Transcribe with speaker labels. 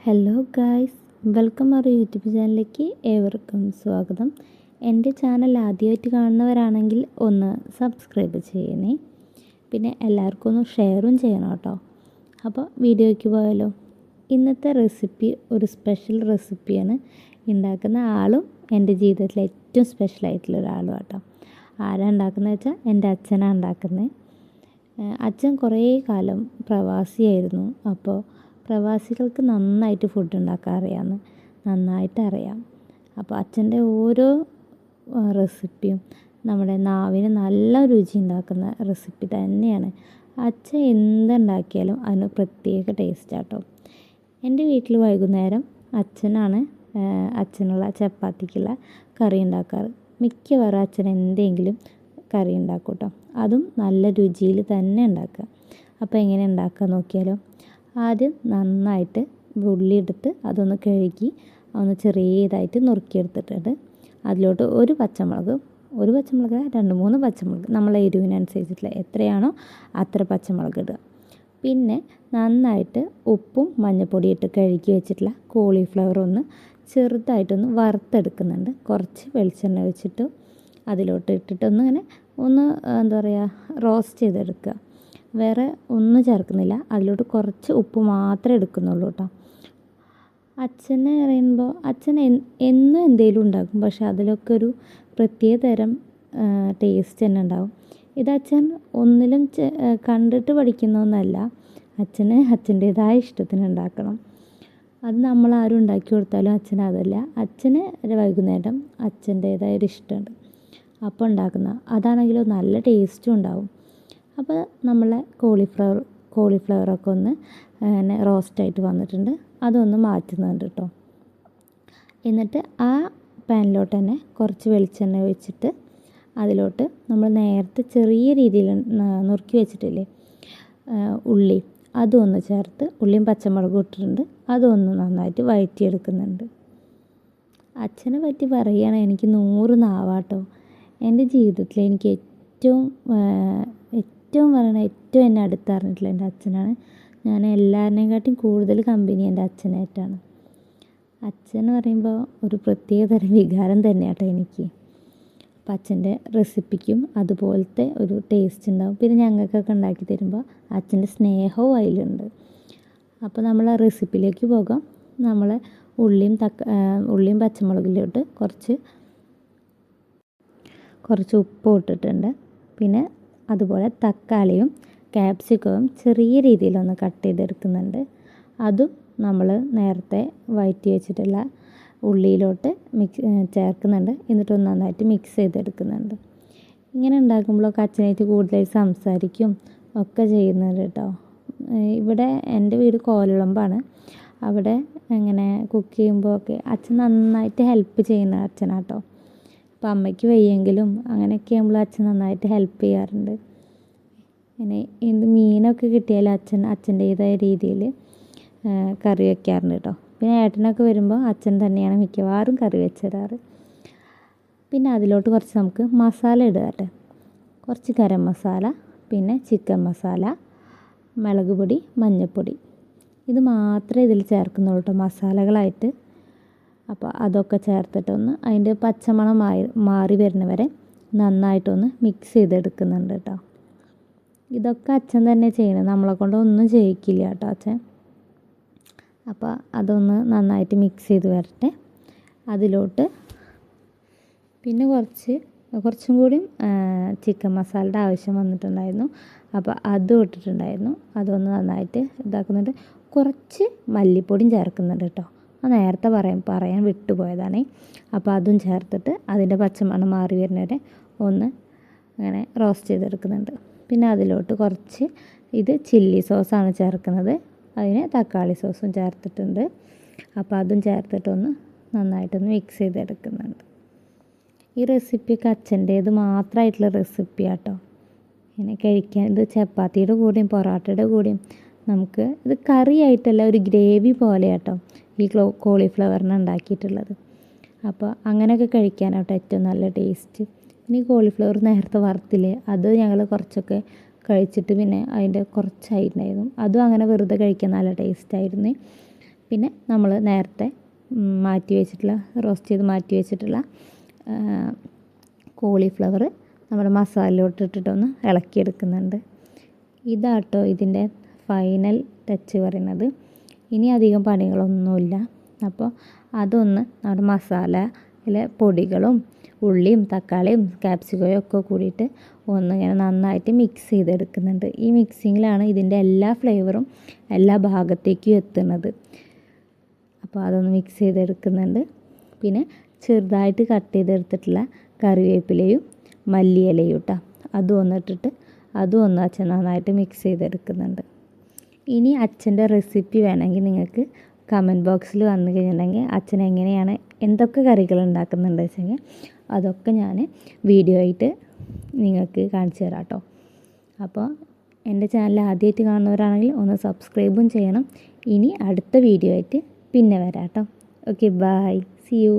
Speaker 1: Hello guys, welcome our YouTube ചാനലിലേക്ക് ഏവർക്കും സ്വാഗതം. എൻ്റെ ചാനൽ ആദ്യമായിട്ട് കാണുന്നവരാണെങ്കിൽ ഒന്ന് സബ്സ്ക്രൈബ് ചെയ്യണേ, പിന്നെ എല്ലാവർക്കും ഒന്ന് ഷെയറും ചെയ്യണം കേട്ടോ. അപ്പോൾ വീഡിയോയ്ക്ക് പോയാലോ. ഇന്നത്തെ റെസിപ്പി ഒരു സ്പെഷ്യൽ റെസിപ്പിയാണ്. ഉണ്ടാക്കുന്ന ആളും എൻ്റെ ജീവിതത്തിലെ ഏറ്റവും സ്പെഷ്യലായിട്ടുള്ള ഒരാളും കേട്ടോ. ആരാണ് ഉണ്ടാക്കുന്നത് വെച്ചാൽ എൻ്റെ അച്ഛനാണ് ഉണ്ടാക്കുന്നത്. അച്ഛൻ കുറേ കാലം പ്രവാസിയായിരുന്നു. അപ്പോൾ പ്രവാസികൾക്ക് നന്നായിട്ട് ഫുഡ് ഉണ്ടാക്കാൻ അറിയാമെന്ന് നന്നായിട്ട് അറിയാം. അപ്പോൾ അച്ഛൻ്റെ ഓരോ റെസിപ്പിയും നമ്മുടെ നാവിന് നല്ല രുചി ഉണ്ടാക്കുന്ന റെസിപ്പി തന്നെയാണ്. അച്ഛൻ എന്തുണ്ടാക്കിയാലും അതിന് പ്രത്യേക ടേസ്റ്റാട്ടോ. എൻ്റെ വീട്ടിൽ വൈകുന്നേരം അച്ഛനാണ് അച്ഛനുള്ള ചപ്പാത്തിക്കുള്ള കറി ഉണ്ടാക്കാറ്. മിക്കവാറും അച്ഛൻ എന്തെങ്കിലും കറി ഉണ്ടാക്കും കേട്ടോ. അതും നല്ല രുചിയിൽ തന്നെ ഉണ്ടാക്കുക. അപ്പോൾ എങ്ങനെ ഉണ്ടാക്കുക നോക്കിയാലോ. ആദ്യം നന്നായിട്ട് ഉള്ളി എടുത്ത് അതൊന്ന് കഴുകി ഒന്ന് ചെറിയതായിട്ട് നുറുക്കിയെടുത്തിട്ടുണ്ട്. അതിലോട്ട് ഒരു പച്ചമുളക് 2-3 പച്ചമുളക് നമ്മളെ എരിവിനനുസരിച്ചിട്ടുള്ള എത്രയാണോ അത്ര പച്ചമുളക് ഇടുക. പിന്നെ നന്നായിട്ട് ഉപ്പും മഞ്ഞൾപ്പൊടി ഇട്ട് കഴുകി വെച്ചിട്ടുള്ള കോളിഫ്ലവർ ഒന്ന് ചെറുതായിട്ടൊന്ന് വറുത്തെടുക്കുന്നുണ്ട്. കുറച്ച് വെളിച്ചെണ്ണ വെച്ചിട്ട് അതിലോട്ട് ഇട്ടിട്ടൊന്ന് ഇങ്ങനെ എന്താ പറയുക, റോസ്റ്റ് ചെയ്തെടുക്കുക. വേറെ ഒന്നും ചേർക്കുന്നില്ല. അതിലോട്ട് കുറച്ച് ഉപ്പ് മാത്രമേ എടുക്കുന്നുള്ളൂ കേട്ടോ. അച്ഛനെ പറയുമ്പോൾ അച്ഛൻ എന്നും എന്തെങ്കിലും ഉണ്ടാക്കും, പക്ഷെ അതിലൊക്കെ ഒരു പ്രത്യേക തരം ടേസ്റ്റ് തന്നെ ഉണ്ടാവും. ഇത് അച്ഛൻ ഒന്നിലും കണ്ടിട്ട് പഠിക്കുന്നൊന്നല്ല. അച്ഛന് അച്ഛൻ്റേതായ ഇഷ്ടത്തിന് ഉണ്ടാക്കണം. അത് നമ്മളാരും ഉണ്ടാക്കി കൊടുത്താലും അച്ഛന് അതല്ല. അച്ഛന് വൈകുന്നേരം അച്ഛൻ്റേതായൊരു ഇഷ്ടമുണ്ട്, അപ്പോൾ ഉണ്ടാക്കുന്ന അതാണെങ്കിലും നല്ല ടേസ്റ്റും ഉണ്ടാവും. അപ്പോൾ നമ്മളെ കോളിഫ്ലവറൊക്കെ ഒന്ന് റോസ്റ്റായിട്ട് വന്നിട്ടുണ്ട്. അതൊന്ന് മാറ്റുന്നുണ്ട് കേട്ടോ. എന്നിട്ട് ആ പാനിലോട്ട് തന്നെ കുറച്ച് വെളിച്ചെണ്ണ ഒഴിച്ചിട്ട് അതിലോട്ട് നമ്മൾ നേരത്തെ ചെറിയ രീതിയിൽ നുറുക്കി വെച്ചിട്ടില്ലേ ഉള്ളി, അതൊന്ന് ചേർത്ത് ഉള്ളിയും പച്ചമുളകും ഇട്ടിട്ടുണ്ട്. അതൊന്ന് നന്നായിട്ട് വഴറ്റിയെടുക്കുന്നുണ്ട്. അച്ഛനെ പറ്റി പറയുകയാണെങ്കിൽ എനിക്ക് 100 നാവാട്ടോ. എൻ്റെ ജീവിതത്തിൽ എനിക്ക് ഏറ്റവും എന്നെ അടുത്തറിഞ്ഞിട്ടുള്ള എൻ്റെ അച്ഛനാണ്. ഞാൻ എല്ലാവരിനെക്കാട്ടും കൂടുതൽ കമ്പനി എൻ്റെ അച്ഛനായിട്ടാണ്. അച്ഛൻ എന്ന് പറയുമ്പോൾ ഒരു പ്രത്യേക തരം വികാരം തന്നെയാട്ടോ എനിക്ക്. അപ്പം അച്ഛൻ്റെ റെസിപ്പിക്കും അതുപോലത്തെ ഒരു ടേസ്റ്റ് ഉണ്ടാവും. പിന്നെ ഞങ്ങൾക്കൊക്കെ ഉണ്ടാക്കി തരുമ്പോൾ അച്ഛൻ്റെ സ്നേഹവും അതിലുണ്ട്. അപ്പോൾ നമ്മൾ ആ റെസിപ്പിയിലേക്ക് പോകാം. നമ്മൾ ഉള്ളിയും പച്ചമുളകിലോട്ട് കുറച്ച് ഉപ്പ് ഇട്ടിട്ടുണ്ട്. പിന്നെ അതുപോലെ തക്കാളിയും ക്യാപ്സിക്കവും ചെറിയ രീതിയിലൊന്ന് കട്ട് ചെയ്തെടുക്കുന്നുണ്ട്. അതും നമ്മൾ നേരത്തെ വഴറ്റി വെച്ചിട്ടുള്ള ഉള്ളിയിലോട്ട് ചേർക്കുന്നുണ്ട്. എന്നിട്ടൊന്ന് നന്നായിട്ട് മിക്സ് ചെയ്തെടുക്കുന്നുണ്ട്. ഇങ്ങനെ ഉണ്ടാക്കുമ്പോഴൊക്കെ അച്ഛനായിട്ട് കൂടുതലായി സംസാരിക്കും ഒക്കെ ചെയ്യുന്നുണ്ട് കേട്ടോ. ഇവിടെ എൻ്റെ വീട് കോലുളമ്പാണ്. അവിടെ ഇങ്ങനെ കുക്ക് ചെയ്യുമ്പോഴൊക്കെ അച്ഛൻ നന്നായിട്ട് ഹെൽപ്പ് ചെയ്യുന്ന അച്ഛനാട്ടോ. അപ്പോൾ അമ്മയ്ക്ക് വയ്യെങ്കിലും അങ്ങനെയൊക്കെ ആകുമ്പോൾ അച്ഛൻ നന്നായിട്ട് ഹെൽപ്പ് ചെയ്യാറുണ്ട്. അങ്ങനെ എന്ത് മീനൊക്കെ കിട്ടിയാലും അച്ഛൻ്റേതായ രീതിയിൽ കറി വയ്ക്കാറുണ്ട് കേട്ടോ. പിന്നെ ഏട്ടനൊക്കെ വരുമ്പോൾ അച്ഛൻ തന്നെയാണ് മിക്കവാറും കറി വെച്ച് തരാറ്. പിന്നെ അതിലോട്ട് കുറച്ച് നമുക്ക് മസാല ഇടുക കേട്ടോ. കുറച്ച് ഗരം മസാല, പിന്നെ ചിക്കൻ മസാല, മുളക് പൊടി, മഞ്ഞൾപ്പൊടി, ഇത് മാത്രമേ ഇതിൽ ചേർക്കുന്നുള്ളൂ കേട്ടോ മസാലകളായിട്ട്. അപ്പോൾ അതൊക്കെ ചേർത്തിട്ടൊന്ന് അതിൻ്റെ പച്ചമണം മാറി വരുന്നവരെ നന്നായിട്ടൊന്ന് മിക്സ് ചെയ്തെടുക്കുന്നുണ്ട് കേട്ടോ. ഇതൊക്കെ അച്ഛൻ തന്നെ ചെയ്യണം, നമ്മളെ കൊണ്ട് ഒന്നും ചെയ്യിക്കില്ല കേട്ടോ അച്ഛൻ. അപ്പോൾ അതൊന്ന് നന്നായിട്ട് മിക്സ് ചെയ്ത് വരട്ടെ. അതിലോട്ട് പിന്നെ കുറച്ചും കൂടി ചിക്കൻ മസാലയുടെ ആവശ്യം വന്നിട്ടുണ്ടായിരുന്നു. അപ്പോൾ അതും ഇട്ടിട്ടുണ്ടായിരുന്നു. അതൊന്ന് നന്നായിട്ട് ഇതാക്കുന്നുണ്ട്. കുറച്ച് മല്ലിപ്പൊടിയും ചേർക്കുന്നുണ്ട് കേട്ടോ. അത് നേരത്തെ പറയാൻ വിട്ടുപോയതാണ്. അപ്പോൾ അതും ചേർത്തിട്ട് അതിൻ്റെ പച്ചമണം മാറി വരുന്നവരെ ഒന്ന് അങ്ങനെ റോസ്റ്റ് ചെയ്തെടുക്കുന്നുണ്ട്. പിന്നെ അതിലോട്ട് കുറച്ച് ഇത് ചില്ലി സോസാണ് ചേർക്കുന്നത്. അതിന് തക്കാളി സോസും ചേർത്തിട്ടുണ്ട്. അപ്പോൾ അതും ചേർത്തിട്ടൊന്ന് നന്നായിട്ടൊന്ന് മിക്സ് ചെയ്തെടുക്കുന്നുണ്ട്. ഈ റെസിപ്പിയൊക്കെ അച്ഛൻ്റേത് മാത്രമായിട്ടുള്ള റെസിപ്പി കേട്ടോ. ഇങ്ങനെ കഴിക്കാൻ ഇത് ചപ്പാത്തിയുടെ കൂടെയും പൊറോട്ടയുടെ കൂടെയും നമുക്ക് ഇത് കറിയായിട്ടല്ല, ഒരു ഗ്രേവി പോലെ കേട്ടോ ഈ കോളിഫ്ലവറിന് ഉണ്ടാക്കിയിട്ടുള്ളത്. അപ്പോൾ അങ്ങനെയൊക്കെ കഴിക്കാനാട്ടോ ഏറ്റവും നല്ല ടേസ്റ്റ്. ഇനി കോളിഫ്ലവർ നേരത്തെ വറുത്തില്ലേ, അത് ഞങ്ങൾ കുറച്ചൊക്കെ കഴിച്ചിട്ട് പിന്നെ അതിൻ്റെ കുറച്ചായിട്ടുണ്ടായിരുന്നു. അതും അങ്ങനെ വെറുതെ കഴിക്കാൻ നല്ല ടേസ്റ്റായിരുന്നു. പിന്നെ നമ്മൾ നേരത്തെ റോസ്റ്റ് ചെയ്ത് മാറ്റി വെച്ചിട്ടുള്ള കോളിഫ്ലവർ നമ്മുടെ മസാലയിലോട്ട് ഇട്ടിട്ടൊന്ന് ഇളക്കിയെടുക്കുന്നുണ്ട്. ഇതാട്ടോ ഇതിൻ്റെ ഫൈനൽ ടച്ച് പറയുന്നത്. ഇനി അധികം പണികളൊന്നുമില്ല. അപ്പോൾ അതൊന്ന് നമ്മുടെ മസാലയിലെ പൊടികളും ഉള്ളിയും തക്കാളിയും ക്യാപ്സിക്കയും ഒക്കെ കൂടിയിട്ട് ഒന്നിങ്ങനെ നന്നായിട്ട് മിക്സ് ചെയ്തെടുക്കുന്നുണ്ട്. ഈ മിക്സിങ്ങിലാണ് ഇതിൻ്റെ എല്ലാ ഫ്ലേവറും എല്ലാ ഭാഗത്തേക്കും എത്തുന്നത്. അപ്പോൾ അതൊന്ന് മിക്സ് ചെയ്തെടുക്കുന്നുണ്ട്. പിന്നെ ചെറുതായിട്ട് കട്ട് ചെയ്തെടുത്തിട്ടുള്ള കറിവേപ്പിലയും മല്ലിയിലയും കേട്ടോ, അതും ഒന്നിട്ടിട്ട് അതും ഒന്ന് അച്ഛൻ നന്നായിട്ട് മിക്സ് ചെയ്തെടുക്കുന്നുണ്ട്. ഇനി അച്ഛൻ്റെ റെസിപ്പി വേണമെങ്കിൽ നിങ്ങൾക്ക് കമൻറ്റ് ബോക്സിൽ വന്നു കഴിഞ്ഞിട്ടുണ്ടെങ്കിൽ അച്ഛൻ എങ്ങനെയാണ് എന്തൊക്കെ കറികൾ ഉണ്ടാക്കുന്നുണ്ട് വെച്ചെങ്കിൽ അതൊക്കെ ഞാൻ വീഡിയോ ആയിട്ട് നിങ്ങൾക്ക് കാണിച്ചു തരാം കേട്ടോ. അപ്പോൾ എൻ്റെ ചാനൽ ആദ്യമായിട്ട് കാണുന്നവരാണെങ്കിൽ ഒന്ന് സബ്സ്ക്രൈബും ചെയ്യണം. ഇനി അടുത്ത വീഡിയോ ആയിട്ട് പിന്നെ വരാം കേട്ടോ. Okay, bye, see U.